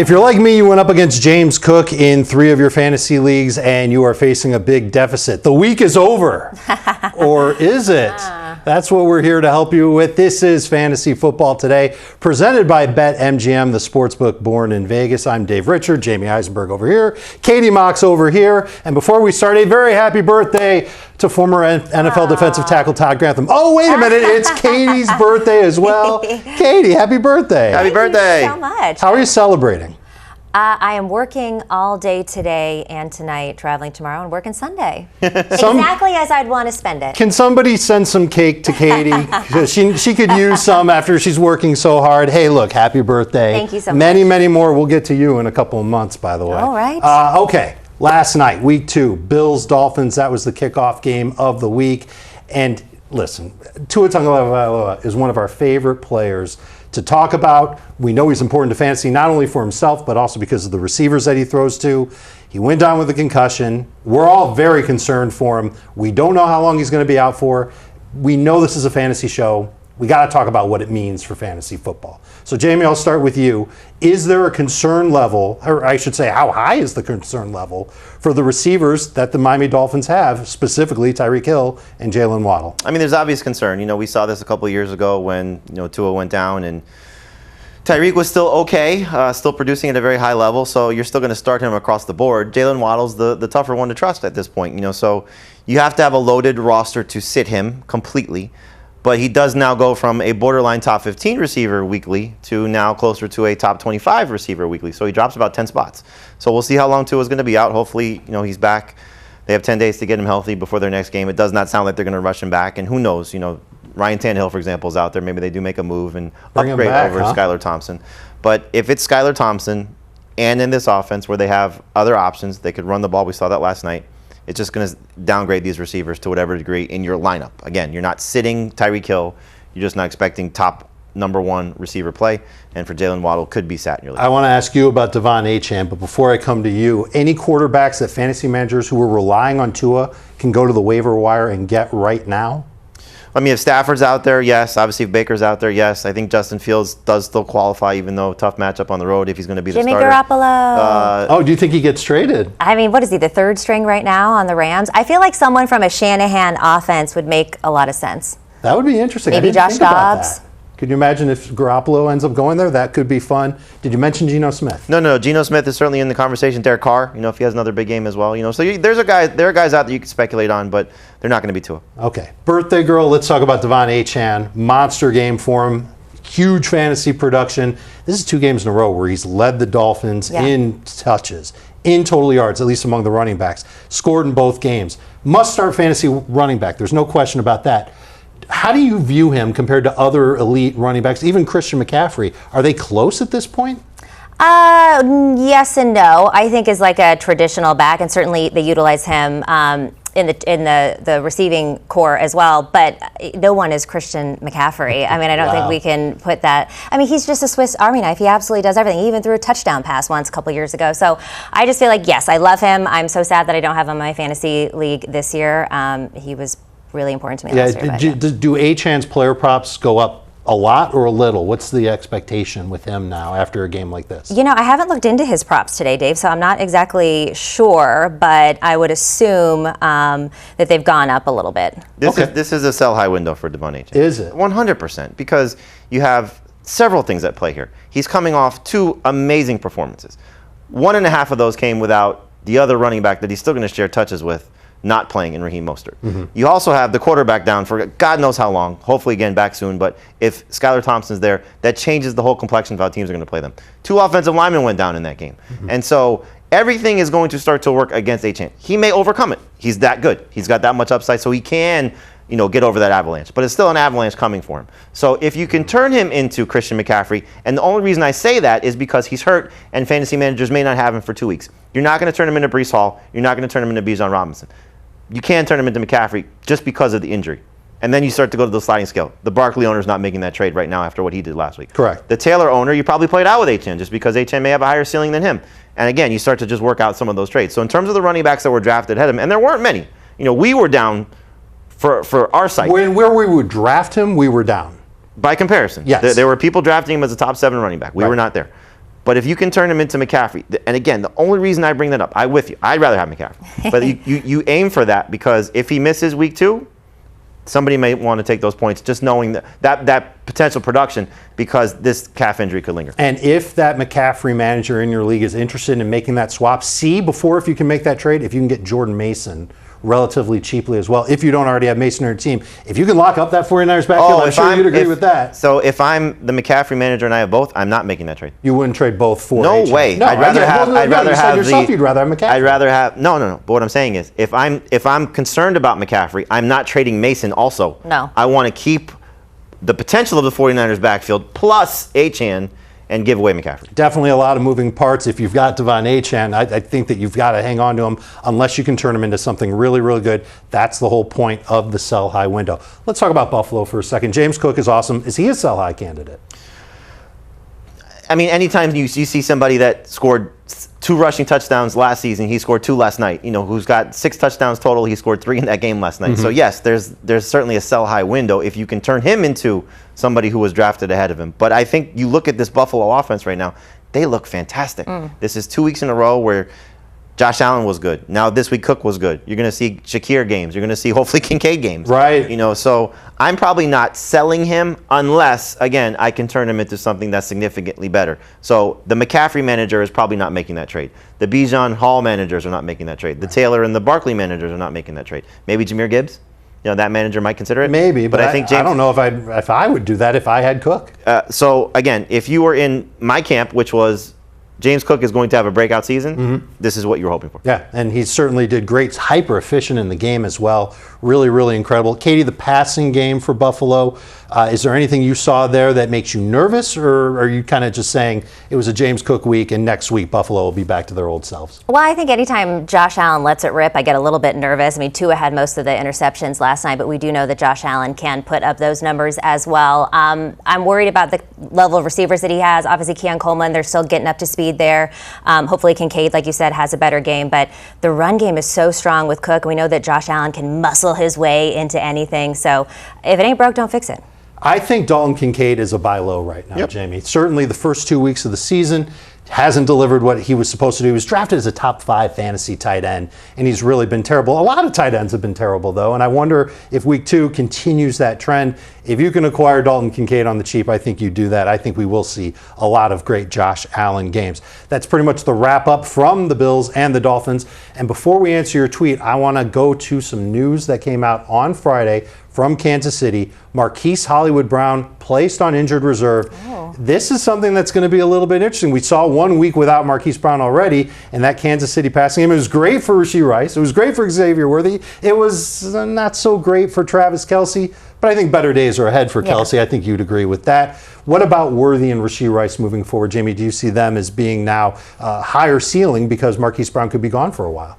If you're like me, you went up against James Cook in 3 of your fantasy leagues and you are facing a big deficit. The week is over. Or is it? That's what we're here to help you with. This is Fantasy Football Today, presented by BetMGM, the sportsbook born in Vegas. I'm Dave Richard, Jamey Eisenberg over here, Katie Mox over here. And before we start, a very happy birthday to former NFL defensive tackle Todd Grantham. Oh, wait a minute. It's Katie's birthday as well. Katie, happy birthday. Happy birthday. Thank you so much. How are you celebrating? I am working all day today and tonight, traveling tomorrow, and working Sunday. Exactly as I'd want to spend it. Can somebody send some cake to Katie? she could use some after she's working so hard. Hey, look, happy birthday. Thank you so much. Many more. We'll get to you in a couple of months, by the way. All right. Okay, last night, week 2, Bills-Dolphins. That was the kickoff game of the week. And listen, Tua Tagovailoa is one of our favorite players to talk about. We know he's important to fantasy, not only for himself, but also because of the receivers that he throws to. He went down with a concussion. We're all very concerned for him. We don't know how long he's going to be out for. We know this is a fantasy show. We got to talk about what it means for fantasy football. So, Jamey, I'll start with you. Is there a concern level, or I should say, how high is the concern level for the receivers that the Miami Dolphins have, specifically Tyreek Hill and Jaylen Waddle? I mean, there's obvious concern. You know, we saw this a couple of years ago when, Tua went down and Tyreek was still okay, still producing at a very high level, so you're still going to start him across the board. Jaylen Waddle's the tougher one to trust at this point, so you have to have a loaded roster to sit him completely. But he does now go from a borderline top 15 receiver weekly to now closer to a top 25 receiver weekly. So he drops about 10 spots. So we'll see how long Tua is going to be out. Hopefully, he's back. They have 10 days to get him healthy before their next game. It does not sound like they're going to rush him back. And who knows, Ryan Tannehill, for example, is out there. Maybe they do make a move and upgrade over Skylar Thompson. But if it's Skylar Thompson and in this offense where they have other options, they could run the ball. We saw that last night. It's just going to downgrade these receivers to whatever degree in your lineup. Again, you're not sitting Tyreek Hill. You're just not expecting top number 1 receiver play. And for Jaylen Waddle, could be sat in your league. I want to ask you about Devon Achane, but before I come to you, any quarterbacks that fantasy managers who are relying on Tua can go to the waiver wire and get right now? I mean, if Stafford's out there, yes. Obviously, if Baker's out there, yes. I think Justin Fields does still qualify, even though tough matchup on the road if he's going to be the starter. Jimmy Garoppolo. Do you think he gets traded? I mean, what is he, the 3rd string right now on the Rams? I feel like someone from a Shanahan offense would make a lot of sense. That would be interesting. Maybe Josh Dobbs. Could you imagine if Garoppolo ends up going there? That could be fun. Did you mention Geno Smith? No. Geno Smith is certainly in the conversation. Derek Carr, if he has another big game as well. So there are guys out there you can speculate on, but they're not going to be Tua. Okay. Birthday girl, let's talk about Devon Achane. Monster game for him. Huge fantasy production. This is 2 games in a row where he's led the Dolphins in touches, in total yards, at least among the running backs. Scored in both games. Must start fantasy running back. There's no question about that. How do you view him compared to other elite running backs, even Christian McCaffrey? Are they close at this point? Yes and no. I think is like a traditional back, and certainly they utilize him in the receiving core as well. But no one is Christian McCaffrey. I mean, I don't think we can put that. I mean, he's just a Swiss Army knife. He absolutely does everything. He even threw a touchdown pass once a couple years ago. So I just feel like, yes, I love him. I'm so sad that I don't have him in my fantasy league this year. He was really important to me last year. Do Achane's player props go up a lot or a little? What's the expectation with him now after a game like this? I haven't looked into his props today, Dave, so I'm not exactly sure, but I would assume that they've gone up a little bit. This is a sell high window for Devon Achane. Is it? 100%, because you have several things at play here. He's coming off 2 amazing performances. 1.5 of those came without the other running back that he's still going to share touches with not playing in Raheem Mostert. Mm-hmm. You also have the quarterback down for God knows how long, hopefully again back soon, but if Skylar Thompson's there, that changes the whole complexion of how teams are going to play them. 2 offensive linemen went down in that game. Mm-hmm. And so everything is going to start to work against Achane. He may overcome it. He's that good. He's got that much upside, so he can get over that avalanche. But it's still an avalanche coming for him. So if you can turn him into Christian McCaffrey, and the only reason I say that is because he's hurt and fantasy managers may not have him for 2 weeks. You're not going to turn him into Breece Hall. You're not going to turn him into Bijan Robinson. You can turn him into McCaffrey just because of the injury. And then you start to go to the sliding scale. The Barkley owner's not making that trade right now after what he did last week. Correct. The Taylor owner, you probably played out with Achane just because Achane may have a higher ceiling than him. And again, you start to just work out some of those trades. So in terms of the running backs that were drafted ahead of him, and there weren't many. We were down for our site. Where we would draft him, we were down. By comparison. Yes. There were people drafting him as a top 7 running back. We were not there. But if you can turn him into McCaffrey, and again, the only reason I bring that up, I'm with you. I'd rather have McCaffrey. But you aim for that because if he misses week 2, somebody may want to take those points just knowing that potential production because this calf injury could linger. And if that McCaffrey manager in your league is interested in making that swap, see before if you can make that trade, if you can get Jordan Mason relatively cheaply as well. If you don't already have Mason on your team, if you can lock up that 49ers backfield, I'm sure you'd agree with that. So if I'm the McCaffrey manager and I have both, I'm not making that trade. You wouldn't trade both for No HM. way. No, I'd rather have. I'd rather have yourself you'd rather have McCaffrey. I'd rather have. No. But what I'm saying is, if I'm concerned about McCaffrey, I'm not trading Mason. Also, No. I want to keep the potential of the 49ers backfield plus Achane and give away McCaffrey. Definitely a lot of moving parts. If you've got Devon Achane, I think that you've got to hang on to him unless you can turn him into something really, really good. That's the whole point of the sell-high window. Let's talk about Buffalo for a second. James Cook is awesome. Is he a sell-high candidate? I mean, anytime you see somebody that scored 2 rushing touchdowns last season, he scored 2 last night. Who's got 6 touchdowns total, he scored 3 in that game last night. So yes, there's certainly a sell-high window if you can turn him into somebody who was drafted ahead of him. But I think you look at this Buffalo offense right now, they look fantastic. This is 2 weeks in a row where Josh Allen was good. Now this week Cook was good. You're going to see Shakir games. You're going to see hopefully Kincaid games. Right. So I'm probably not selling him unless, again, I can turn him into something that's significantly better. So the McCaffrey manager is probably not making that trade. The Bijan Hall managers are not making that trade. The Taylor and the Barkley managers are not making that trade. Maybe Jahmyr Gibbs? That manager might consider it. Maybe, but I think James, I don't know if I would do that if I had Cook. So again, if you were in my camp, which was James Cook is going to have a breakout season, this is what you're hoping for. Yeah, and he certainly did great. Hyper efficient in the game as well. Really, really incredible. Katie, the passing game for Buffalo, is there anything you saw there that makes you nervous, or are you kind of just saying it was a James Cook week and next week Buffalo will be back to their old selves? Well, I think anytime Josh Allen lets it rip, I get a little bit nervous. I mean, Tua had most of the interceptions last night, but we do know that Josh Allen can put up those numbers as well. I'm worried about the level of receivers that he has. Obviously, Keon Coleman, they're still getting up to speed there. Hopefully Kincaid, like you said, has a better game, but the run game is so strong with Cook. We know that Josh Allen can muscle his way into anything. So if it ain't broke, don't fix it. I think Dalton Kincaid is a buy low right now, Jamey. Certainly the first 2 weeks of the season hasn't delivered what he was supposed to do. He was drafted as a top 5 fantasy tight end, and he's really been terrible. A lot of tight ends have been terrible, though, and I wonder if week 2 continues that trend. If you can acquire Dalton Kincaid on the cheap, I think you do that. I think we will see a lot of great Josh Allen games. That's pretty much the wrap-up from the Bills and the Dolphins. And before we answer your tweet, I want to go to some news that came out on Friday from Kansas City. Marquise Hollywood Brown placed on injured reserve. This is something that's going to be a little bit interesting. We saw 1 week without Marquise Brown already, and that Kansas City passing game. It was great for Rashee Rice. It was great for Xavier Worthy. It was not so great for Travis Kelce, but I think better days are ahead for Kelce. I think you'd agree with that. What about Worthy and Rashee Rice moving forward? Jamey, do you see them as being now higher ceiling because Marquise Brown could be gone for a while?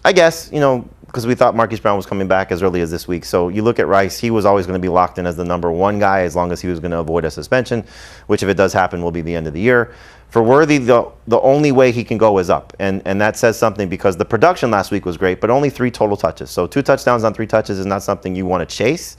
I guess, because we thought Marquise Brown was coming back as early as this week. So you look at Rice, he was always going to be locked in as the number 1 guy as long as he was going to avoid a suspension, which if it does happen will be the end of the year. For Worthy, the only way he can go is up. And that says something because the production last week was great, but only 3 total touches. So 2 touchdowns on 3 touches is not something you want to chase.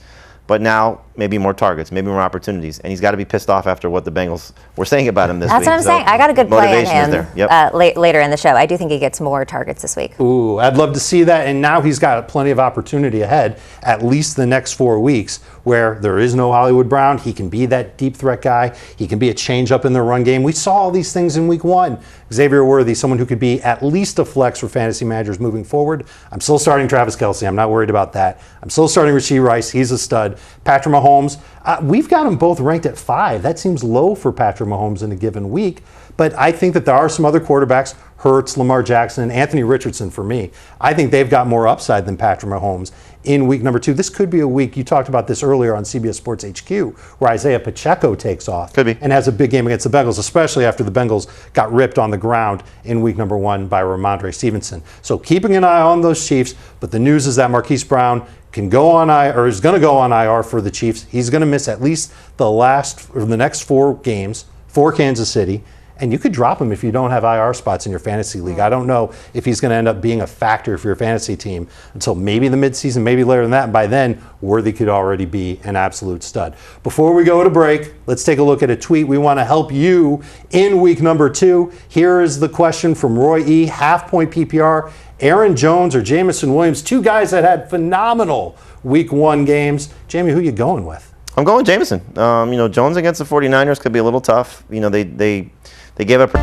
But now, maybe more targets, maybe more opportunities. And he's got to be pissed off after what the Bengals were saying about him this week. That's what I'm saying. I got a good play on him later in the show. I do think he gets more targets this week. Ooh, I'd love to see that. And now he's got plenty of opportunity ahead, at least the next 4 weeks, where there is no Hollywood Brown. He can be that deep threat guy. He can be a change up in the run game. We saw all these things in week 1. Xavier Worthy, someone who could be at least a flex for fantasy managers moving forward. I'm still starting Travis Kelce. I'm not worried about that. I'm still starting Rashee Rice. He's a stud. Patrick Mahomes, we've got them both ranked at 5. That seems low for Patrick Mahomes in a given week. But I think that there are some other quarterbacks, Hurts, Lamar Jackson, and Anthony Richardson for me. I think they've got more upside than Patrick Mahomes in week number 2. This could be a week, you talked about this earlier on CBS Sports HQ, where Isaiah Pacheco takes off. Could be. And has a big game against the Bengals, especially after the Bengals got ripped on the ground in week number 1 by Ramondre Stevenson. So keeping an eye on those Chiefs, but the news is that Marquise Brown can go on IR, or is going to go on IR for the Chiefs. He's going to miss at least the next 4 games for Kansas City. and you could drop him if you don't have IR spots in your fantasy league. I don't know if he's going to end up being a factor for your fantasy team until maybe the midseason, maybe later than that. And by then, Worthy could already be an absolute stud. Before we go to break, let's take a look at a tweet. We want to help you in week number 2. Here is the question from Roy E. Half-point PPR, Aaron Jones or Jameson Williams, 2 guys that had phenomenal week 1 games. Jamey, who you going with? I'm going Jameson. Jones against the 49ers could be a little tough. They gave up.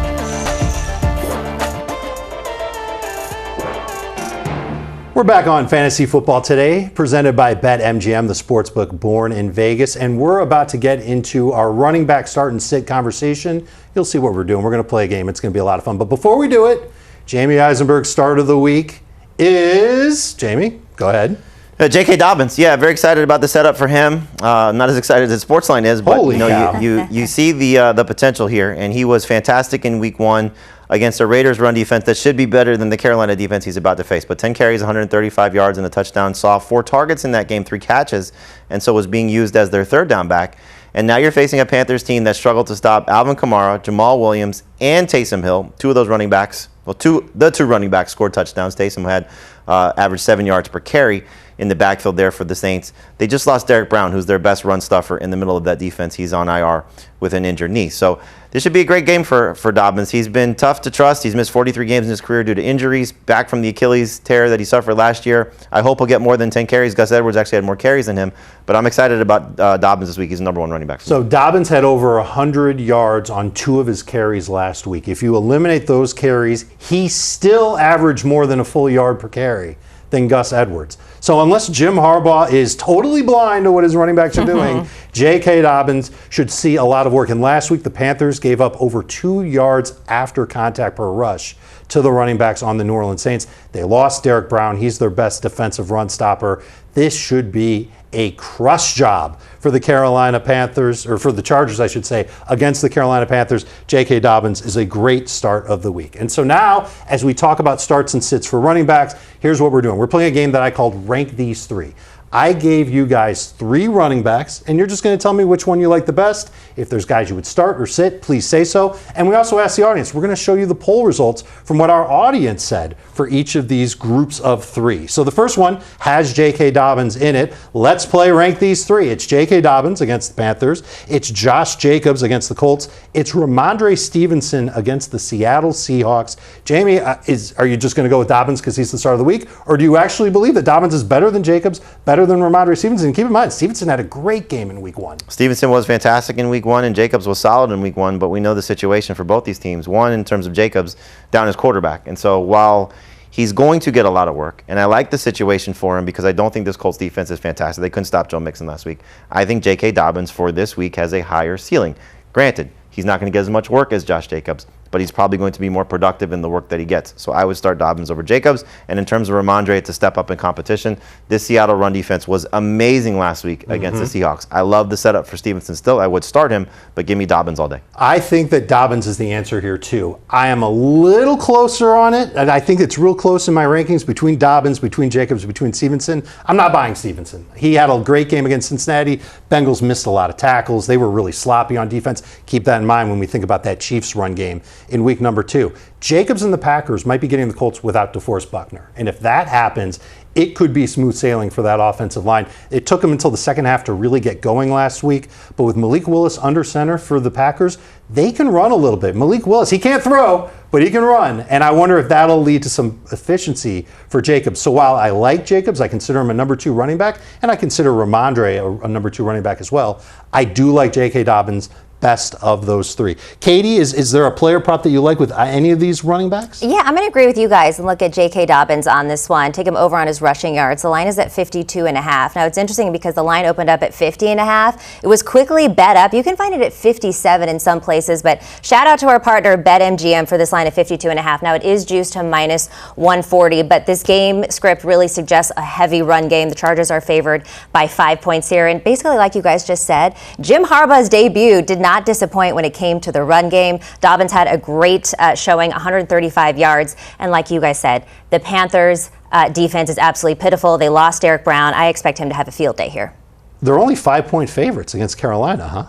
We're back on Fantasy Football Today, presented by BetMGM, the sportsbook born in Vegas, and we're about to get into our running back start and sit conversation. You'll see what we're doing. We're going to play a game. It's going to be a lot of fun. But before we do it, Jamey Eisenberg's start of the week is Jamey. Go ahead. J.K. Dobbins, very excited about the setup for him. Not as excited as Sportsline is, but Holy cow. you see the potential here, and he was fantastic in week 1 against a Raiders run defense that should be better than the Carolina defense he's about to face. But 10 carries, 135 yards, and a touchdown. Saw 4 targets in that game, 3 catches, and so was being used as their third down back. And now you're facing a Panthers team that struggled to stop Alvin Kamara, Jamal Williams, and Taysom Hill. 2 of those running backs, the two running backs scored touchdowns. Taysom had averaged 7 yards per carry in the backfield there for the Saints. They just lost Derek Brown, who's their best run stuffer in the middle of that defense. He's on IR with an injured knee. So this should be a great game for Dobbins. He's been tough to trust. He's missed 43 games in his career due to injuries, back from the Achilles tear that he suffered last year. I hope he'll get more than 10 carries. Gus Edwards actually had more carries than him. But I'm excited about Dobbins this week. He's the number 1 running back. So Dobbins had over 100 yards on 2 of his carries last week. If you eliminate those carries, he still averaged more than a full yard per carry than Gus Edwards. So unless Jim Harbaugh is totally blind to what his running backs are doing, J.K. Dobbins should see a lot of work. And last week, the Panthers gave up over 2 yards after contact per rush to the running backs on the New Orleans Saints. They lost Derek Brown. He's their best defensive run stopper. This should be a crush job for the Carolina Panthers, or for the Chargers, I should say, against the Carolina Panthers. J.K. Dobbins is a great start of the week. And so now, as we talk about starts and sits for running backs, here's what we're doing. We're playing a game that I called Rank These 3. I gave you guys 3 running backs, and you're just going to tell me which one you like the best. If there's guys you would start or sit, please say so. And we also asked the audience. We're going to show you the poll results from what our audience said for each of these groups of 3. So the first one has J.K. Dobbins in it. Let's play Rank These 3. It's J.K. Dobbins against the Panthers. It's Josh Jacobs against the Colts. It's Ramondre Stevenson against the Seattle Seahawks. Jamey, are you just going to go with Dobbins because he's the start of the week? Or do you actually believe that Dobbins is better than Jacobs, better than Ramondre Stevenson? Keep in mind, Stevenson had a great game in week 1. Stevenson was fantastic in week 1, and Jacobs was solid in week 1, but we know the situation for both these teams. One, in terms of Jacobs, down his quarterback. And so while he's going to get a lot of work, and I like the situation for him because I don't think this Colts defense is fantastic. They couldn't stop Joe Mixon last week. I think J.K. Dobbins for this week has a higher ceiling. Granted, he's not going to get as much work as Josh Jacobs, but he's probably going to be more productive in the work that he gets. So I would start Dobbins over Jacobs. And in terms of Ramondre, it's a step up in competition. This Seattle run defense was amazing last week against the Seahawks. I love the setup for Stevenson still. I would start him, but give me Dobbins all day. I think that Dobbins is the answer here, too. I am a little closer on it, and I think it's real close in my rankings between Dobbins, between Jacobs, between Stevenson. I'm not buying Stevenson. He had a great game against Cincinnati. Bengals missed a lot of tackles. They were really sloppy on defense. Keep that in mind when we think about that Chiefs run game in week number 2. Jacobs and the Packers might be getting the Colts without DeForest Buckner. And if that happens, it could be smooth sailing for that offensive line. It took them until the second half to really get going last week. But with Malik Willis under center for the Packers, they can run a little bit. Malik Willis, he can't throw, but he can run. And I wonder if that'll lead to some efficiency for Jacobs. So while I like Jacobs, I consider him a number 2 running back, and I consider Ramondre a number 2 running back as well. I do like J.K. Dobbins best of those 3. Katie, is there a player prop that you like with any of these running backs? Yeah, I'm going to agree with you guys and look at J.K. Dobbins on this one. Take him over on his rushing yards. The line is at 52.5. Now, it's interesting because the line opened up at 50.5. It was quickly bet up. You can find it at 57 in some places, but shout out to our partner BetMGM for this line at 52.5. Now, it is juiced to minus 140, but this game script really suggests a heavy run game. The Chargers are favored by 5 points here. And basically, like you guys just said, Jim Harbaugh's debut did not disappoint when it came to the run game. Dobbins had a great showing, 135 yards. And like you guys said, the Panthers defense is absolutely pitiful. They lost Derek Brown. I expect him to have a field day here. They're only 5-point favorites against Carolina, huh?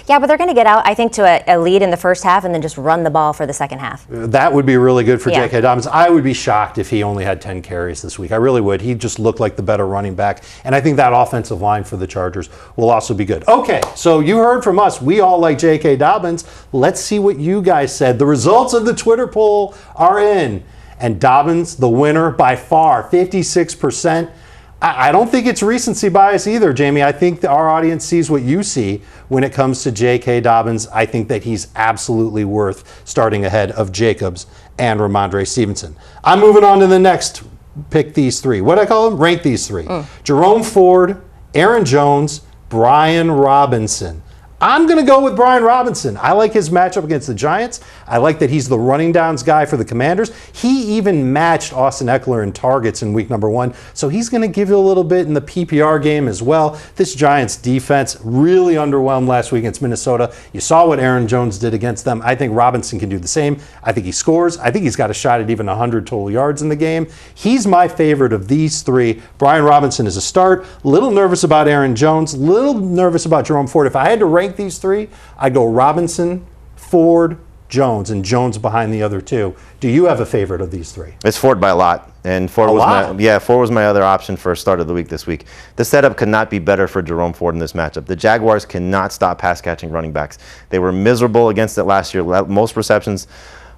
Yeah, but they're going to get out, I think, to a lead in the first half and then just run the ball for the second half. That would be really good for Yeah. J.K. Dobbins. I would be shocked if he only had 10 carries this week. I really would. He just looked like the better running back. And I think that offensive line for the Chargers will also be good. Okay, so you heard from us. We all like J.K. Dobbins. Let's see what you guys said. The results of the Twitter poll are in. And Dobbins, the winner by far, 56%. I don't think it's recency bias either, Jamey. I think our audience sees what you see when it comes to J.K. Dobbins. I think that he's absolutely worth starting ahead of Jacobs and Ramondre Stevenson. I'm moving on to the next pick these three. What do I call them? Rank these three. Jerome Ford, Aaron Jones, Brian Robinson. I'm going to go with Brian Robinson. I like his matchup against the Giants. I like that he's the running downs guy for the Commanders. He even matched Austin Eckler in targets in week number 1, so he's going to give you a little bit in the PPR game as well. This Giants defense really underwhelmed last week against Minnesota. You saw what Aaron Jones did against them. I think Robinson can do the same. I think he scores. I think he's got a shot at even 100 total yards in the game. He's my favorite of these three. Brian Robinson is a start. Little nervous about Aaron Jones. Little nervous about Jerome Ford. If I had to rank these three, I'd go Robinson, Ford, Jones, and Jones behind the other two. Do you have a favorite of these three? It's Ford by a lot. And Ford Ford was my other option for start of the week this week. The setup could not be better for Jerome Ford in this matchup. The Jaguars cannot stop pass catching running backs. They were miserable against it last year. Most receptions,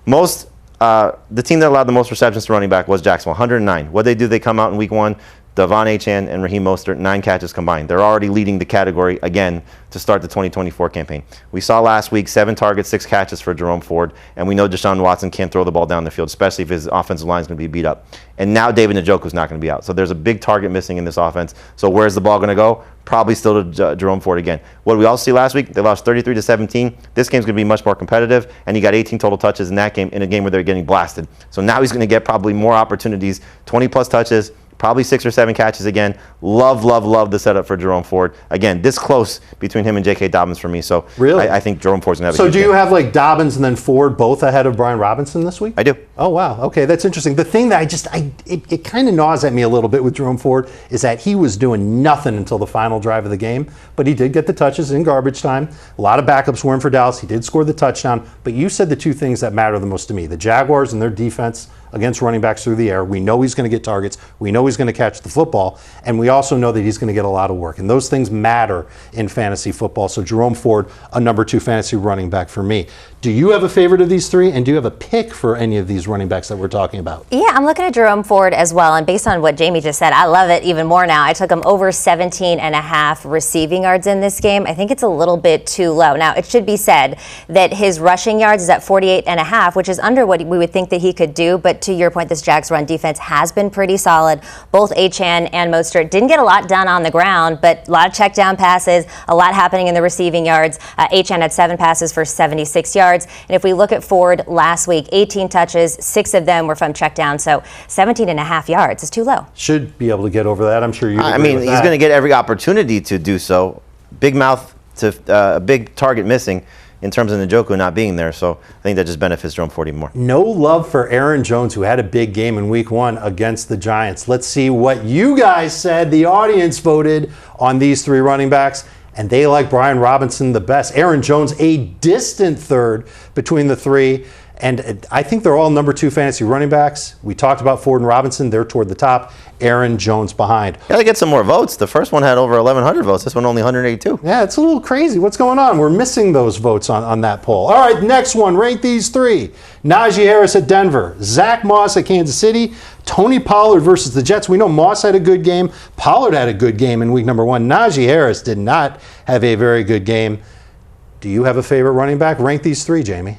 the team that allowed the most receptions to running back was Jacksonville, 109. What they do, they come out in week 1, Devon Achane and Raheem Mostert, 9 catches combined. They're already leading the category again to start the 2024 campaign. We saw last week 7 targets, 6 catches for Jerome Ford, and we know Deshaun Watson can't throw the ball down the field, especially if his offensive line is going to be beat up. And now David Njoku's not going to be out. So there's a big target missing in this offense. So where's the ball going to go? Probably still to Jerome Ford again. What did we all see last week? They lost 33-17. This game's going to be much more competitive, and he got 18 total touches in that game, in a game where they're getting blasted. So now he's going to get probably more opportunities, 20-plus touches, probably 6 or 7 catches again. Love the setup for Jerome Ford. Again, this close between him and J.K. Dobbins for me. So really? I think Jerome Ford's going to have a So do huge you game. have like Dobbins and then Ford both ahead of Brian Robinson this week? I do. Oh, wow. Okay, that's interesting. The thing that it kind of gnaws at me a little bit with Jerome Ford is that he was doing nothing until the final drive of the game, but he did get the touches in garbage time. A lot of backups were in for Dallas. He did score the touchdown, but you said the two things that matter the most to me, the Jaguars and their defense against running backs through the air. We know he's going to get targets. We know he's going to catch the football, and we also know that he's going to get a lot of work, and those things matter in fantasy football. So Jerome Ford, a number 2 fantasy running back for me. Do you have a favorite of these three, and do you have a pick for any of these running backs that we're talking about? Yeah, I'm looking at Jerome Ford as well, and based on what Jamey just said, I love it even more now. I took him over 17.5 receiving yards in this game. I think it's a little bit too low. Now, it should be said that his rushing yards is at 48.5, which is under what we would think that he could do, but to your point, this Jags run defense has been pretty solid. Both Achane and Mostert didn't get a lot done on the ground, but a lot of check down passes, a lot happening in the receiving yards. Achane had 7 passes for 76 yards. And if we look at Ford last week, 18 touches, 6 of them were from check down, so 17.5 yards is too low. Should be able to get over that. I'm sure you. I mean, he's going to get every opportunity to do so. Big mouth to a big target missing in terms of Njoku not being there. So I think that just benefits Jerome Ford even more. No love for Aaron Jones, who had a big game in week 1 against the Giants. Let's see what you guys said. The audience voted on these 3 running backs, and they like Brian Robinson the best. Aaron Jones, a distant third between the 3. And I think they're all number 2 fantasy running backs. We talked about Ford and Robinson. They're toward the top. Aaron Jones behind. Got to get some more votes. The first one had over 1,100 votes. This one only 182. Yeah, it's a little crazy. What's going on? We're missing those votes on that poll. All right, next one. Rank these 3. Najee Harris at Denver. Zach Moss at Kansas City. Tony Pollard versus the Jets. We know Moss had a good game. Pollard had a good game in week number 1. Najee Harris did not have a very good game. Do you have a favorite running back? Rank these 3, Jamey.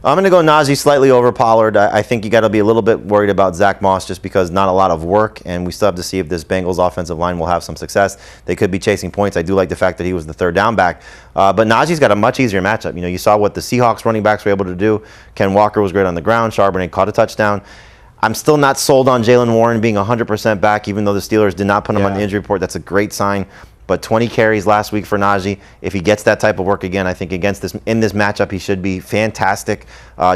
I'm going to go Najee slightly over Pollard. I think you got to be a little bit worried about Zach Moss just because not a lot of work, and we still have to see if this Bengals offensive line will have some success. They could be chasing points. I do like the fact that he was the 3rd down back. But Najee's got a much easier matchup. You know, you saw what the Seahawks running backs were able to do. Ken Walker was great on the ground. Charbonnet caught a touchdown. I'm still not sold on Jaylen Warren being 100% back, even though the Steelers did not put him on the injury report. That's a great sign. But 20 carries last week for Najee. If he gets that type of work again, I think in this matchup he should be fantastic.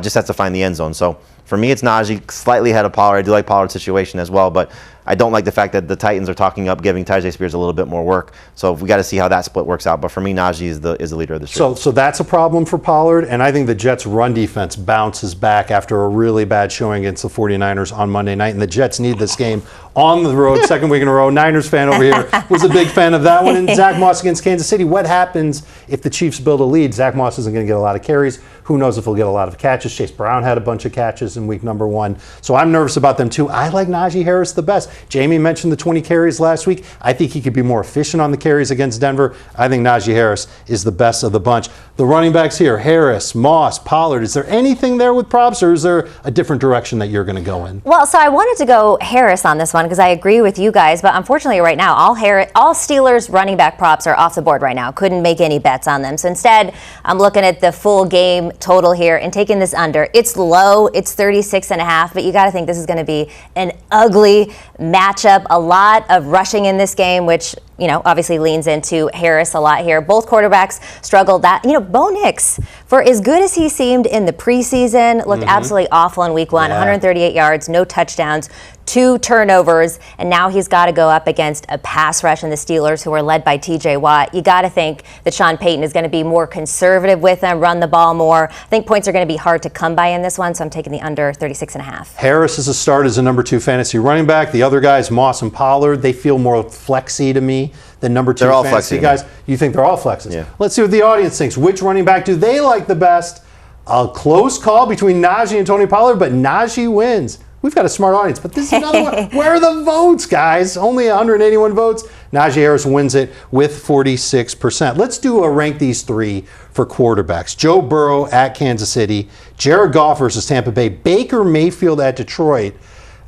Just has to find the end zone. So For me, it's Najee, slightly ahead of Pollard. I do like Pollard's situation as well, but I don't like the fact that the Titans are talking up giving Tyjae Spears a little bit more work. So we got to see how that split works out. But for me, Najee is the leader of the streak. So that's a problem for Pollard, and I think the Jets' run defense bounces back after a really bad showing against the 49ers on Monday night, and the Jets need this game on the road, second week in a row. Niners fan over here was a big fan of that one. And Zach Moss against Kansas City. What happens if the Chiefs build a lead? Zach Moss isn't going to get a lot of carries. Who knows if he'll get a lot of catches? Chase Brown had a bunch of catches in week number 1. So I'm nervous about them too. I like Najee Harris the best. Jamey mentioned the 20 carries last week. I think he could be more efficient on the carries against Denver. I think Najee Harris is the best of the bunch. The running backs here, Harris, Moss, Pollard. Is there anything there with props, or is there a different direction that you're going to go in? Well, so I wanted to go Harris on this one because I agree with you guys, but unfortunately right now, all Steelers running back props are off the board right now. Couldn't make any bets on them. So instead, I'm looking at the full game total here and taking this under. It's low, it's 36.5, but you got to think this is going to be an ugly matchup. A lot of rushing in this game, which obviously leans into Harris a lot here. Both quarterbacks struggled. Bo Nix, for as good as he seemed in the preseason, looked absolutely awful in week 1. 138 yards, no touchdowns, 2 turnovers, and now he's got to go up against a pass rush in the Steelers who are led by TJ Watt. You got to think that Sean Payton is going to be more conservative with them, run the ball more. I think points are going to be hard to come by in this one, so I'm taking the under 36.5. Harris is a start as a number 2 fantasy running back. The other guys, Moss and Pollard, they feel more flexy to me than number 2 fantasy guys. You think they're all flexes? Yeah. Let's see what the audience thinks. Which running back do they like the best? A close call between Najee and Tony Pollard, but Najee wins. We've got a smart audience, but this is another one. Where are the votes, guys? Only 181 votes. Najee Harris wins it with 46%. Let's do a rank these 3 for quarterbacks. Joe Burrow at Kansas City, Jared Goff versus Tampa Bay, Baker Mayfield at Detroit.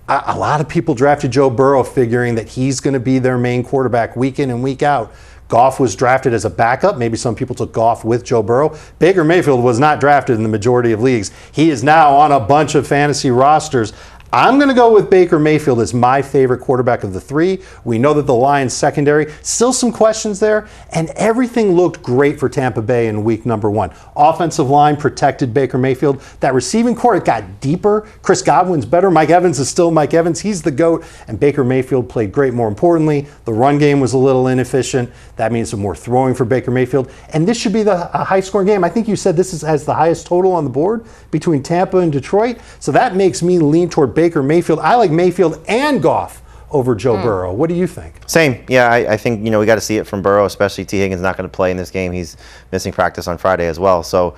A lot of people drafted Joe Burrow figuring that he's going to be their main quarterback week in and week out. Goff was drafted as a backup. Maybe some people took Goff with Joe Burrow. Baker Mayfield was not drafted in the majority of leagues. He is now on a bunch of fantasy rosters. I'm going to go with Baker Mayfield as my favorite quarterback of the 3. We know that the Lions secondary, still some questions there, and everything looked great for Tampa Bay in week number 1. Offensive line protected Baker Mayfield. That receiving core, it got deeper. Chris Godwin's better. Mike Evans is still Mike Evans. He's the GOAT, and Baker Mayfield played great. More importantly, the run game was a little inefficient. That means some more throwing for Baker Mayfield, and this should be a high-scoring game. I think you said this has the highest total on the board between Tampa and Detroit, so that makes me lean toward Baker Mayfield. I like Mayfield and Goff over Joe Burrow. What do you think? Same. Yeah, I think we got to see it from Burrow, especially T. Higgins not going to play in this game. He's missing practice on Friday as well. So,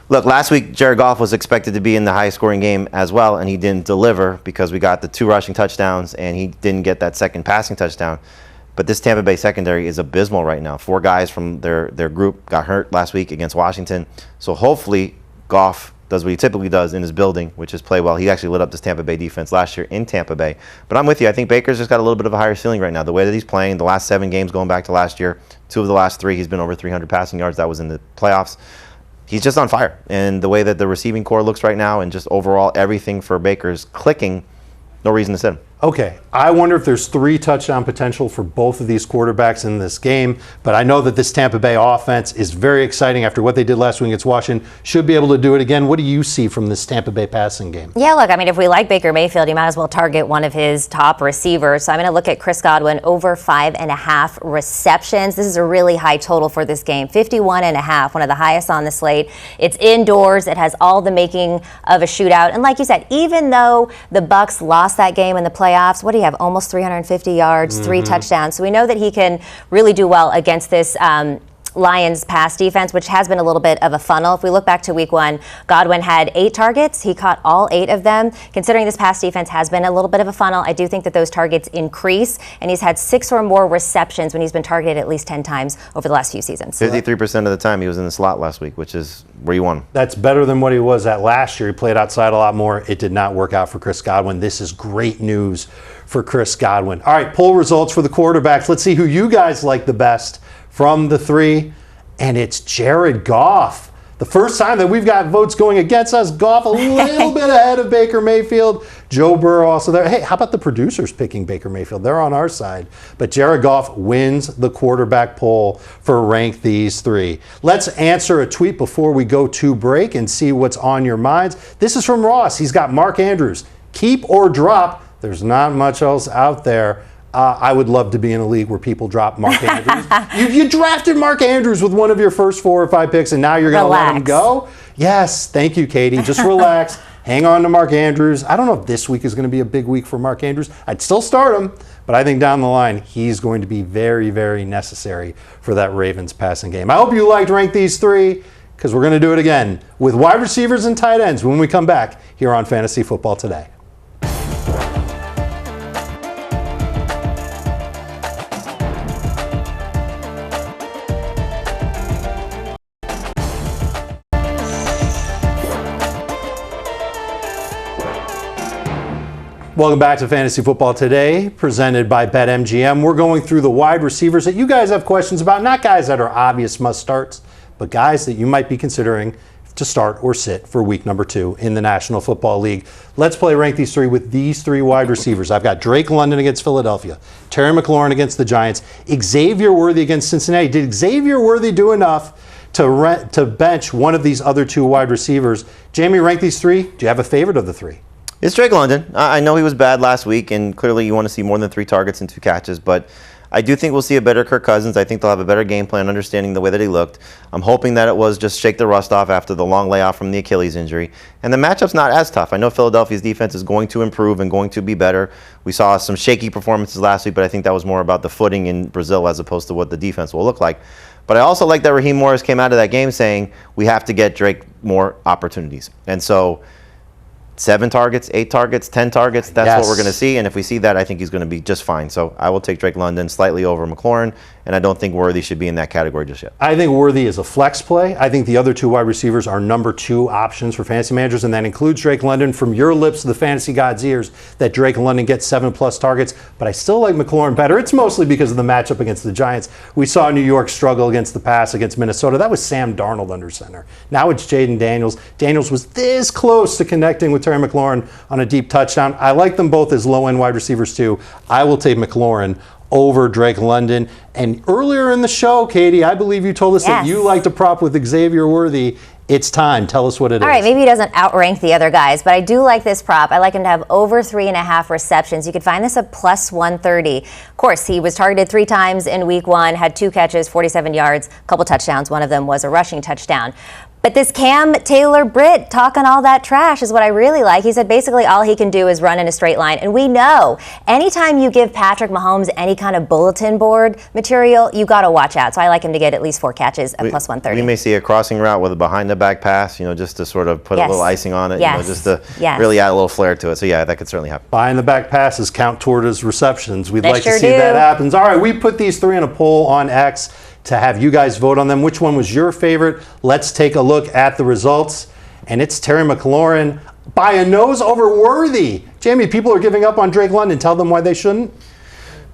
look, last week Jared Goff was expected to be in the highest scoring game as well, and he didn't deliver because we got the 2 rushing touchdowns and he didn't get that second passing touchdown. But this Tampa Bay secondary is abysmal right now. 4 guys from their group got hurt last week against Washington. So hopefully Goff does what he typically does in his building, which is play well. He actually lit up this Tampa Bay defense last year in Tampa Bay. But I'm with you. I think Baker's just got a little bit of a higher ceiling right now. The way that he's playing, the last 7 games going back to last year, 2 of the last 3, he's been over 300 passing yards. That was in the playoffs. He's just on fire. And the way that the receiving core looks right now and just overall everything for Baker is clicking, no reason to sit him. Okay, I wonder if there's 3 touchdown potential for both of these quarterbacks in this game, but I know that this Tampa Bay offense is very exciting after what they did last week against Washington. Should be able to do it again. What do you see from this Tampa Bay passing game? Yeah, look, I mean, if we like Baker Mayfield, you might as well target one of his top receivers. So I'm going to look at Chris Godwin over 5.5 receptions. This is a really high total for this game, 51.5, one of the highest on the slate. It's indoors. It has all the making of a shootout. And like you said, even though the Bucs lost that game in the playoffs, what do you have? Almost 350 yards, 3 touchdowns. So we know that he can really do well against this Lions pass defense, which has been a little bit of a funnel. If we look back to week 1, Godwin had 8 targets. He caught all 8 of them. Considering this pass defense has been a little bit of a funnel, I do think that those targets increase, and he's had 6 or more receptions when he's been targeted at least 10 times over the last few seasons. 53% of the time he was in the slot last week, which is where you want him. That's better than what he was at last year. He played outside a lot more. It did not work out for Chris Godwin. This is great news for Chris Godwin. All right, poll results for the quarterbacks. Let's see who you guys like the best from the 3, and it's Jared Goff. The first time that we've got votes going against us, Goff a little bit ahead of Baker Mayfield. Joe Burrow also there. Hey, how about the producers picking Baker Mayfield? They're on our side. But Jared Goff wins the quarterback poll for Rank These Three. Let's answer a tweet before we go to break and see what's on your minds. This is from Ross. He's got Mark Andrews. Keep or drop. There's not much else out there. I would love to be in a league where people drop Mark Andrews. You drafted Mark Andrews with one of your first 4 or 5 picks, and now you're going to let him go? Yes, thank you, Katie. Just relax. Hang on to Mark Andrews. I don't know if this week is going to be a big week for Mark Andrews. I'd still start him, but I think down the line, he's going to be very, very necessary for that Ravens passing game. I hope you liked Rank These Three, because we're going to do it again with wide receivers and tight ends when we come back here on Fantasy Football Today. Welcome back to Fantasy Football Today, presented by BetMGM. We're going through the wide receivers that you guys have questions about, not guys that are obvious must-starts, but guys that you might be considering to start or sit for week number 2 in the National Football League. Let's play Rank These Three with these 3 wide receivers. I've got Drake London against Philadelphia, Terry McLaurin against the Giants, Xavier Worthy against Cincinnati. Did Xavier Worthy do enough to bench one of these other 2 wide receivers? Jamey, rank these 3. Do you have a favorite of the 3? It's Drake London. I know he was bad last week, and clearly you want to see more than 3 targets and 2 catches, but I do think we'll see a better Kirk Cousins. I think they'll have a better game plan, understanding the way that he looked. I'm hoping that it was just shake the rust off after the long layoff from the Achilles injury. And the matchup's not as tough. I know Philadelphia's defense is going to improve and going to be better. We saw some shaky performances last week, but I think that was more about the footing in Brazil as opposed to what the defense will look like. But I also like that Raheem Morris came out of that game saying we have to get Drake more opportunities. And so 7 targets, 8 targets, 10 targets, that's what we're going to see. And if we see that, I think he's going to be just fine. So I will take Drake London slightly over McLaurin, and I don't think Worthy should be in that category just yet. I think Worthy is a flex play. I think the other 2 wide receivers are number 2 options for fantasy managers, and that includes Drake London. From your lips to the fantasy gods' ears, that Drake London gets 7+ targets, but I still like McLaurin better. It's mostly because of the matchup against the Giants. We saw New York struggle against the pass against Minnesota. That was Sam Darnold under center. Now it's Jaden Daniels. Daniels was this close to connecting with Terry McLaurin on a deep touchdown. I like them both as low-end wide receivers too. I will take McLaurin over Drake London. And earlier in the show, Katie, I believe you told us that you like to prop with Xavier Worthy. It's time. Tell us what it is. All right, maybe he doesn't outrank the other guys, but I do like this prop. I like him to have over 3.5 receptions. You can find this at plus 130. Of course, he was targeted 3 times in week 1, had 2 catches, 47 yards, a couple touchdowns. One of them was a rushing touchdown. But this Cam Taylor-Britt talking all that trash is what I really like. He said basically all he can do is run in a straight line. And we know anytime you give Patrick Mahomes any kind of bulletin board material, you got to watch out. So I like him to get at least 4 catches at plus 130. We may see a crossing route with a behind-the-back pass, just to sort of put a little icing on it, just to really add a little flair to it. So, yeah, that could certainly happen. Behind-the-back passes count toward his receptions. We'd like to see that happen. All right, we put these 3 in a poll on X to have you guys vote on them. Which one was your favorite? Let's take a look at the results. And it's Terry McLaurin by a nose over Worthy. Jamey, people are giving up on Drake London. Tell them why they shouldn't.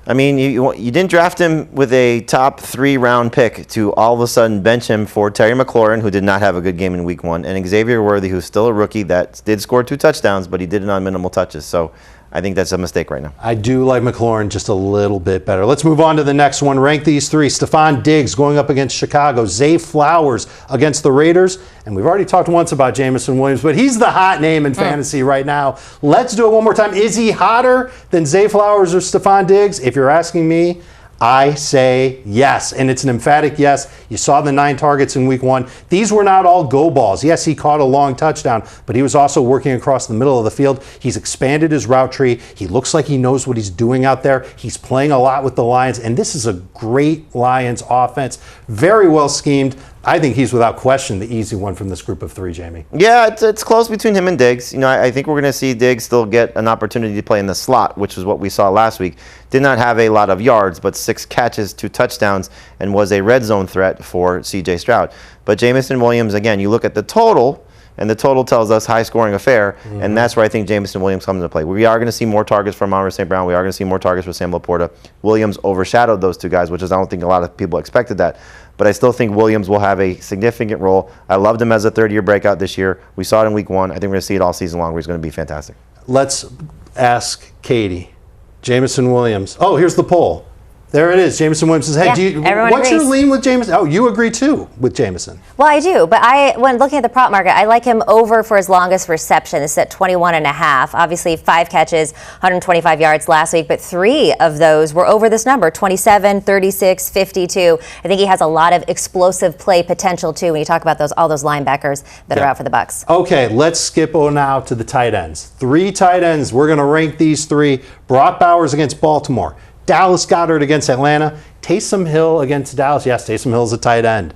I mean, you didn't draft him with a top 3 round pick to all of a sudden bench him for Terry McLaurin, who did not have a good game in week 1, and Xavier Worthy, who's still a rookie that did score 2 touchdowns, but he did it on minimal touches. So I think that's a mistake right now. I do like McLaurin just a little bit better. Let's move on to the next one. Rank these 3. Stephon Diggs going up against Chicago. Zay Flowers against the Raiders. And we've already talked once about Jameson Williams, but he's the hot name in fantasy right now. Let's do it one more time. Is he hotter than Zay Flowers or Stephon Diggs? If you're asking me, I say yes, and it's an emphatic yes. You saw the 9 targets in week 1. These were not all go balls. Yes, he caught a long touchdown, but he was also working across the middle of the field. He's expanded his route tree. He looks like he knows what he's doing out there. He's playing a lot with the Lions, and this is a great Lions offense. Very well schemed. I think he's without question the easy one from this group of 3, Jamey. Yeah, it's close between him and Diggs. I think we're going to see Diggs still get an opportunity to play in the slot, which is what we saw last week. Did not have a lot of yards, but 6 catches, 2 touchdowns, and was a red zone threat for C.J. Stroud. But Jameson Williams, again, you look at the total, and the total tells us high-scoring affair, and that's where I think Jameson Williams comes into play. We are going to see more targets from Amon St. Brown. We are going to see more targets for Sam Laporta. Williams overshadowed those 2 guys, which is I don't think a lot of people expected that. But I still think Williams will have a significant role. I loved him as a third-year breakout this year. We saw it in week 1. I think we're going to see it all season long where he's going to be fantastic. Let's ask Katie. Jameson Williams. Oh, here's the poll. There it is. Jameson Williams says, hey, everyone what's agrees. your lean with Jameson? Oh, you agree too with Jameson. Well, I do, but when looking at the prop market, I like him over for his longest reception. This is at 21.5. Obviously, 5 catches, 125 yards last week, but 3 of those were over this number, 27, 36, 52. I think he has a lot of explosive play potential too when you talk about all those linebackers that are out for the Bucs. Okay, let's skip now to the tight ends. 3 tight ends. We're going to rank these 3. Brock Bowers against Baltimore. Dallas Goedert against Atlanta. Taysom Hill against Dallas. Yes, Taysom Hill's a tight end.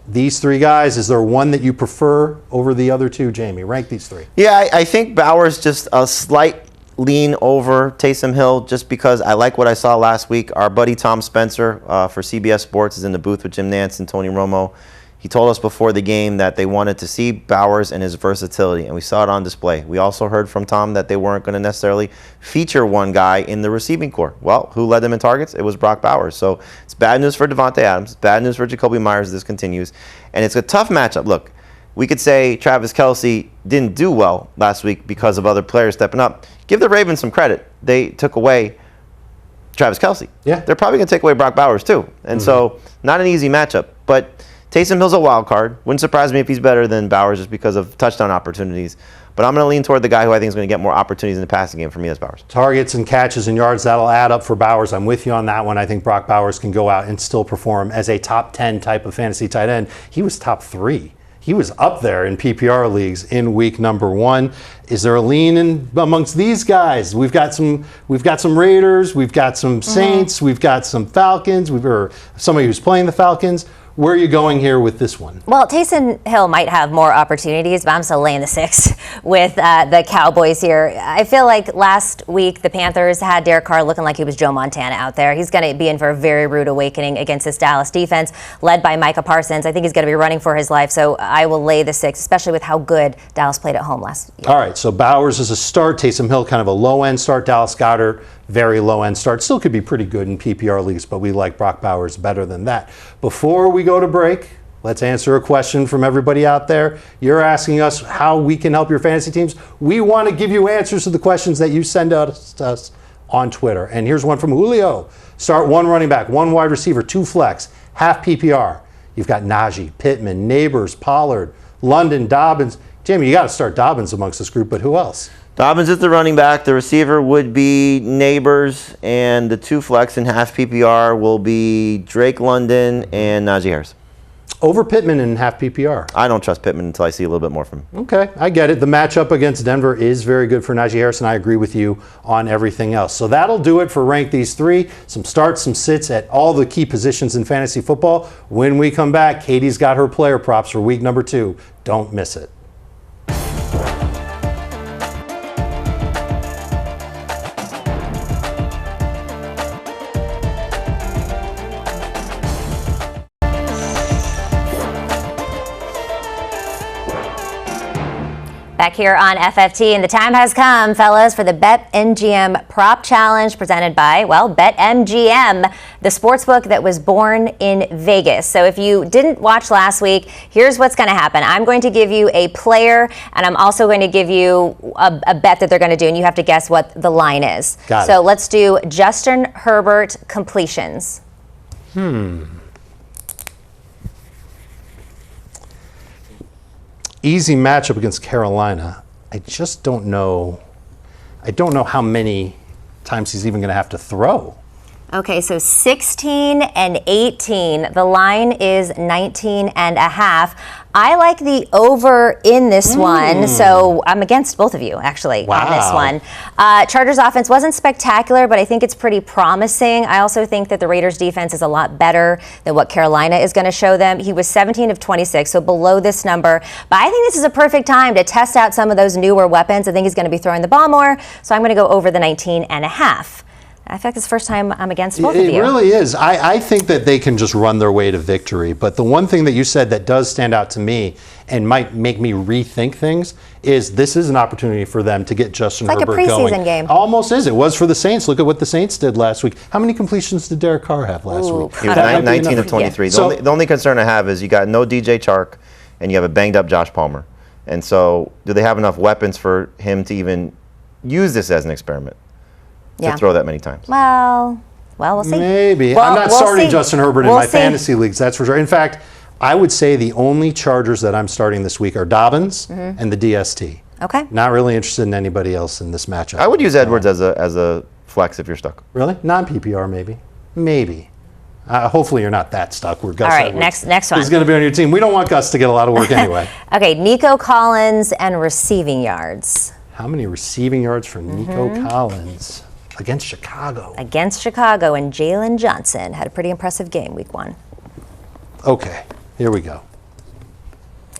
These 3 guys, is there one that you prefer over the other 2, Jamey? Rank these 3. Yeah, I think Bowers just a slight lean over Taysom Hill just because I like what I saw last week. Our buddy Tom Spencer for CBS Sports is in the booth with Jim Nantz and Tony Romo. He told us before the game that they wanted to see Bowers and his versatility, and we saw it on display. We also heard from Tom that they weren't going to necessarily feature one guy in the receiving corps. Well, who led them in targets? It was Brock Bowers. So it's bad news for Devontae Adams. It's bad news for Jacoby Myers. This continues. And it's a tough matchup. Look, we could say Travis Kelce didn't do well last week because of other players stepping up. Give the Ravens some credit. They took away Travis Kelce. Yeah. They're probably going to take away Brock Bowers too. And so not an easy matchup. But Taysom Hill's a wild card. Wouldn't surprise me if he's better than Bowers just because of touchdown opportunities. But I'm going to lean toward the guy who I think is going to get more opportunities in the passing game. For me, that's Bowers. Targets and catches and yards, that'll add up for Bowers. I'm with you on that one. I think Brock Bowers can go out and still perform as a top 10 type of fantasy tight end. He was top 3. He was up there in PPR leagues in week number 1. Is there a lean in amongst these guys? We've got some Raiders, we've got some Saints, we've got some Falcons, or somebody who's playing the Falcons. Where are you going here with this one? Well, Taysom Hill might have more opportunities, but I'm still laying the 6 with the Cowboys here. I feel like last week the Panthers had Derek Carr looking like he was Joe Montana out there. He's going to be in for a very rude awakening against this Dallas defense led by Micah Parsons. I think he's going to be running for his life, so I will lay the 6, especially with how good Dallas played at home last year. All right, so Bowers is a start. Taysom Hill kind of a low-end start. Dallas Goedert, very low-end start. Still could be pretty good in PPR leagues, but we like Brock Bowers better than that. Before we go to break, let's answer a question from everybody out there. You're asking us how we can help your fantasy teams. We want to give you answers to the questions that you send out to us on Twitter. And here's one from Julio. Start 1 running back, 1 wide receiver, 2 flex, half PPR. You've got Najee, Pittman, Neighbors, Pollard, London, Dobbins. Jamey, you got to start Dobbins amongst this group, but who else? Dobbins is the running back. The receiver would be Neighbors, and the 2 flex in half PPR will be Drake London and Najee Harris. Over Pittman in half PPR. I don't trust Pittman until I see a little bit more from him. Okay, I get it. The matchup against Denver is very good for Najee Harris, and I agree with you on everything else. So that'll do it for Rank These 3. Some starts, some sits at all the key positions in fantasy football. When we come back, Katie's got her player props for week number 2. Don't miss it. Back here on FFT, and the time has come, fellas, for the BetMGM Prop Challenge presented by, well, BetMGM, the sportsbook that was born in Vegas. So if you didn't watch last week, here's what's going to happen. I'm going to give you a player, and I'm also going to give you a bet that they're going to do, and you have to guess what the line is. Got it. So let's do Justin Herbert completions. Easy matchup against Carolina. I just don't know. I don't know how many times he's even going to have to throw. Okay, so 16 and 18. The line is 19 and a half. I like the over in this one, so I'm against both of you, actually, on this one. Chargers offense wasn't spectacular, but I think it's pretty promising. I also think that the Raiders defense is a lot better than what Carolina is going to show them. He was 17 of 26, so below this number. But I think this is a perfect time to test out some of those newer weapons. I think he's going to be throwing the ball more, so I'm going to go over the 19 and a half. I feel like it's the first time I'm against both of you. It really is. I think that they can just run their way to victory. But the one thing that you said that does stand out to me and might make me rethink things is this is an opportunity for them to get Justin Herbert going. It's like a preseason game. Almost is. It was for the Saints. Look at what the Saints did last week. How many completions did Derek Carr have last week? He was 19 of 23. Yeah. The only concern I have is you got no DJ Chark and you have a banged up Josh Palmer. And so do they have enough weapons for him to even use this as an experiment to Yeah. throw that many times. Well, we'll see. Maybe. Well, I'm not we'll starting see. Justin Herbert in We'll my see. fantasy leagues, that's for sure. In fact, I would say the only Chargers that I'm starting this week are Dobbins and the DST. Okay. Not really interested in anybody else in this matchup. I would use Edwards as a flex if you're stuck. Really? Non-PPR maybe? Maybe. Hopefully you're not that stuck. We're Gus All right, Edwards next one. is going to be on your team. We don't want Gus to get a lot of work anyway. Okay, Nico Collins and receiving yards. How many receiving yards for Nico Collins against Chicago? Against Chicago, and Jaylen Johnson had a pretty impressive game week 1. Okay, here we go.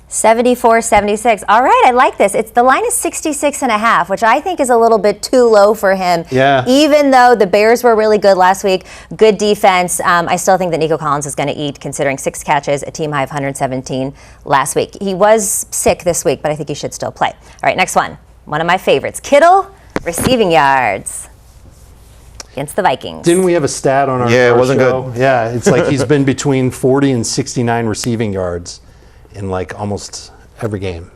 74-76. All right, I like this. The line is 66.5, which I think is a little bit too low for him. Yeah. Even though the Bears were really good last week, good defense, I still think that Nico Collins is going to eat, considering 6 catches, a team high of 117 last week. He was sick this week, but I think he should still play. All right, next one. One of my favorites. Kittle, receiving yards against the Vikings. Didn't we have a stat on our Yeah, it our wasn't show? good. Yeah, it's like he's been between 40 and 69 receiving yards in like almost every game.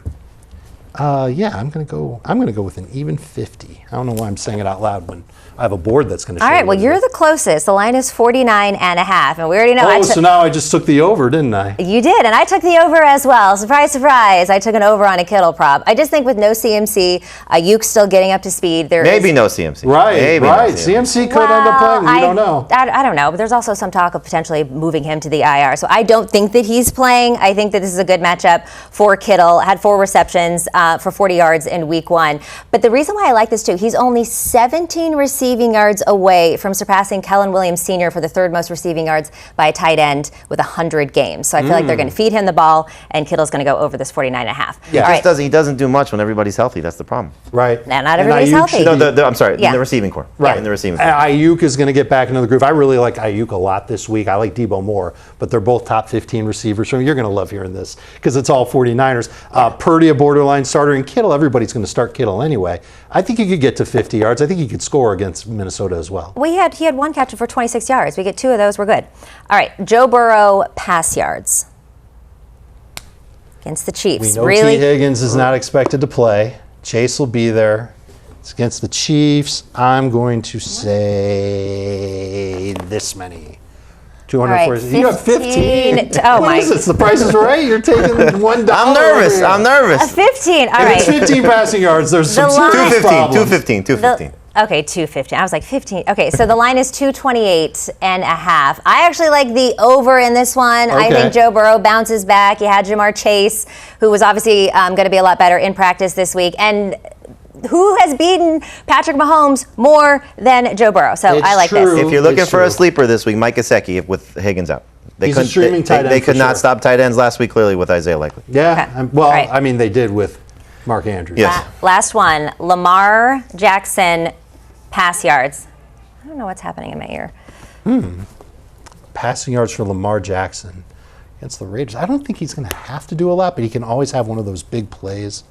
Yeah, I'm gonna go with an even 50. I don't know why I'm saying it out loud when I have a board that's gonna show All right, you well, what it you're is. the closest. The line is 49.5, and we already know. Oh, so now I just took the over, didn't I? You did, and I took the over as well. Surprise, surprise. I took an over on a Kittle prop. I just think with no CMC, Ayuk's still getting up to speed. Maybe no CMC. Right, Maybe no right. CMC could end up playing. We don't know. I don't know, but there's also some talk of potentially moving him to the IR. So I don't think that he's playing. I think that this is a good matchup for Kittle. Had 4 receptions for 40 yards in week 1. But the reason why I like this too, he's only 17 receiving yards away from surpassing Kellen Williams Sr. for the 3rd most receiving yards by a tight end with 100 games. So I feel like they're going to feed him the ball, and Kittle's going to go over this 49.5. Yeah. All right. He doesn't do much when everybody's healthy. That's the problem. Right. Now, not And everybody's Ayuk healthy. should No, be- I'm sorry, Yeah. in the receiving core. Right. In the receiving core. Ayuk is going to get back into the groove. I really like Ayuk a lot this week. I like Debo more, but they're both top 15 receivers. So you're going to love hearing this because it's all 49ers. Purdy, a borderline starter, and Kittle, everybody's going to start Kittle anyway. I think he could get to 50 yards. I think he could score against Minnesota as well. Well, he had 1 catch for 26 yards. We get 2 of those, we're good. All right, Joe Burrow pass yards against the Chiefs. We know Really? T. Higgins is not expected to play. Chase will be there. It's against the Chiefs. I'm going to say this many. 240. All right, You have 15. 15. Oh, What my. is this? The Price is Right? You're taking $1. I'm nervous. I'm A nervous. 15. All If right. it's 15 passing yards, there's some The line- serious 215. problems. 215. 215. Okay, 215. I was like 15. Okay, so the line is 228.5. I actually like the over in this one. I Okay. think Joe Burrow bounces back. You had Jamar Chase, who was obviously going to be a lot better in practice this week. And who has beaten Patrick Mahomes more than Joe Burrow? So It's I like true. this. If you're looking It's for a true. sleeper this week, Mike Gesicki with Higgins out. He's a streaming tight end They for could not sure. stop tight ends last week, clearly, with Isaiah Likely. Yeah. Okay. Well, All right. I mean, they did with Mark Andrews. Yes. Last one, Lamar Jackson pass yards. I don't know what's happening in my ear. Passing yards for Lamar Jackson against the Raiders. I don't think he's going to have to do a lot, but he can always have one of those big plays.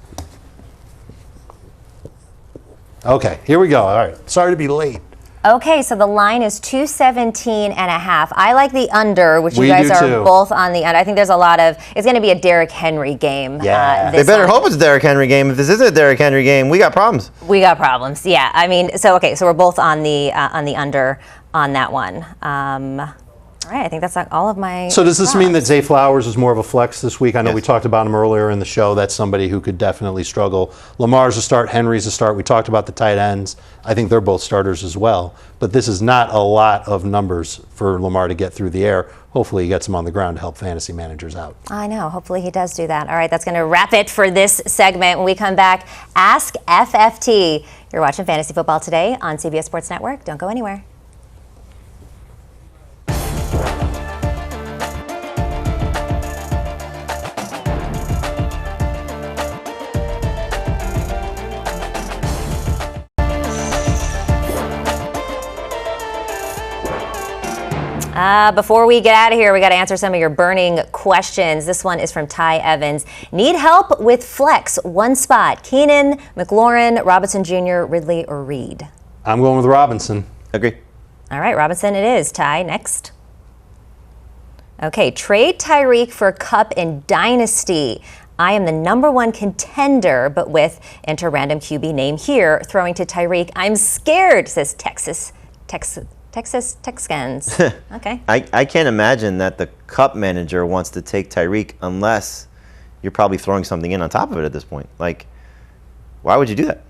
Okay, here we go. All right. Sorry to be late. Okay, so the line is 217.5. I like the under, which We you guys do are too. both on the under. I think there's a lot of, it's going to be a Derrick Henry game. Yeah. They better hope it's a Derrick Henry game. If this isn't a Derrick Henry game, we got problems. We got problems. Yeah, I mean, so okay, so we're both on the under on that one. All right, I think that's like all of my. So does this mean that props. Zay Flowers is more of a flex this week? I know Yes. we talked about him earlier in the show. That's somebody who could definitely struggle. Lamar's a start. Henry's a start. We talked about the tight ends. I think they're both starters as well. But this is not a lot of numbers for Lamar to get through the air. Hopefully he gets them on the ground to help fantasy managers out. I know. Hopefully he does do that. All right, that's going to wrap it for this segment. When we come back, Ask FFT. You're watching Fantasy Football Today on CBS Sports Network. Don't go anywhere. Before we get out of here, we got to answer some of your burning questions. This one is from Ty Evans. Need help with flex, one spot. Keenan, McLaurin, Robinson Jr., Ridley, or Reed? I'm going with Robinson. Agree. All right, Robinson it is. Ty, next. Okay, trade Tyreek for Cup in Dynasty. I am the number 1 contender, but with enter random QB name here, throwing to Tyreek. I'm scared, says Texans. Okay. I can't imagine that the Cup manager wants to take Tyreek unless you're probably throwing something in on top of it at this point. Like, why would you do that?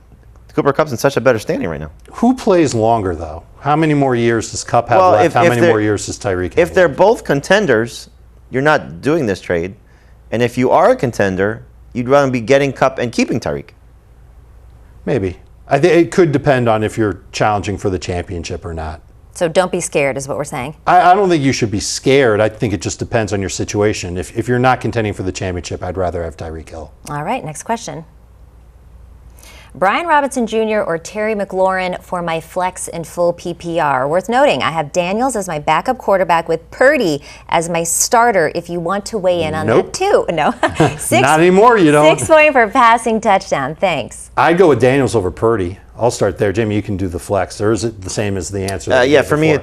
Cooper Kupp's in such a better standing right now. Who plays longer, though? How many more years does Kupp have left? How many more years does Tyreek have If they're left? both contenders, you're not doing this trade. And if you are a contender, you'd rather be getting Kupp and keeping Tyreek. Maybe. I think it could depend on if you're challenging for the championship or not. So don't be scared is what we're saying. I don't think you should be scared. I think it just depends on your situation. If you're not contending for the championship, I'd rather have Tyreek Hill. All right, next question. Brian Robinson Jr. or Terry McLaurin for my flex and full PPR. Worth noting, I have Daniels as my backup quarterback with Purdy as my starter if you want to weigh in on that too. No. Not anymore, you don't. 6 point for passing touchdown. Thanks. I'd go with Daniels over Purdy. I'll start there. Jamey, you can do the flex. Or is it the same as the answer? Yeah, for me,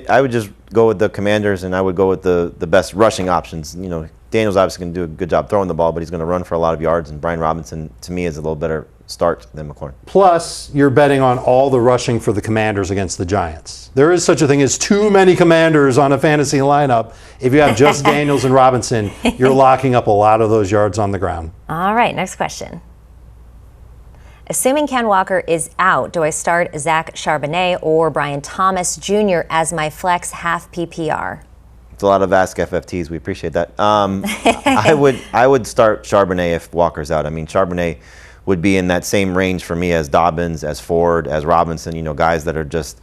I would just go with the Commanders, and I would go with the best rushing options. You know, Daniels obviously going to do a good job throwing the ball, but he's going to run for a lot of yards, and Brian Robinson, to me, is a little better start than McLaurin. Plus, you're betting on all the rushing for the Commanders against the Giants. There is such a thing as too many Commanders on a fantasy lineup. If you have just Daniels and Robinson, you're locking up a lot of those yards on the ground. All right, next question. Assuming Ken Walker is out, do I start Zach Charbonnet or Brian Thomas Jr. as my flex half PPR? It's a lot of Ask FFTs. We appreciate that. I would start Charbonnet if Walker's out. I mean, Charbonnet would be in that same range for me as Dobbins, as Ford, as Robinson, you know, guys that are just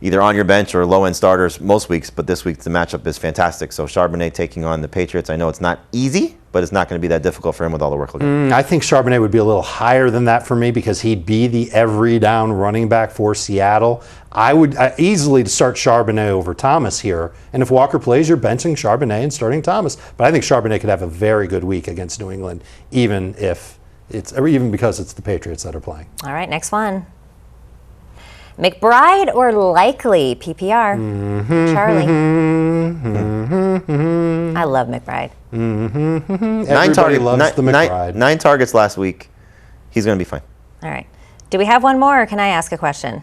either on your bench or low-end starters most weeks, but this week the matchup is fantastic. So Charbonnet taking on the Patriots, I know it's not easy, but it's not going to be that difficult for him with all the work he'll get. I think Charbonnet would be a little higher than that for me because he'd be the every down running back for Seattle. I would easily start Charbonnet over Thomas here. And if Walker plays, you're benching Charbonnet and starting Thomas. But I think Charbonnet could have a very good week against New England, even because it's the Patriots that are playing. All right, next one. McBride or Likely PPR? Charlie. I love McBride. Everybody loves the McBride. 9 targets last week. He's going to be fine. All right. Do we have one more, or can I ask a question?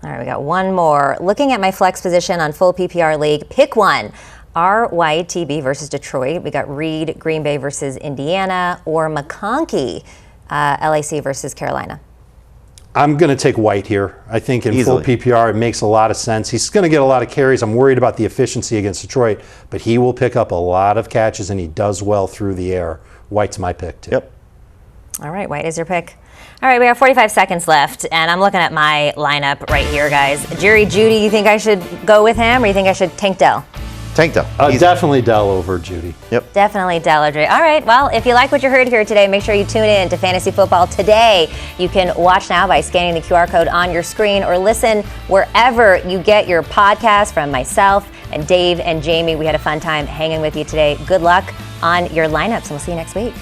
All right, we got one more. Looking at my flex position on full PPR league, pick one. RYTB versus Detroit. We got Reed, Green Bay versus Indiana, or McConkey, LAC versus Carolina. I'm going to take White here. I think in full PPR, it makes a lot of sense. He's going to get a lot of carries. I'm worried about the efficiency against Detroit, but he will pick up a lot of catches, and he does well through the air. White's my pick, too. Yep. All right, White is your pick. All right, we have 45 seconds left, and I'm looking at my lineup right here, guys. Jerry Jeudy, you think I should go with him, or you think I should tank Dell? Tank Dell. Definitely Dell over Jeudy. Yep. Definitely Dell or Dre. All right, well, if you like what you heard here today, make sure you tune in to Fantasy Football Today. You can watch now by scanning the QR code on your screen or listen wherever you get your podcast from myself and Dave and Jamey. We had a fun time hanging with you today. Good luck on your lineups, and we'll see you next week.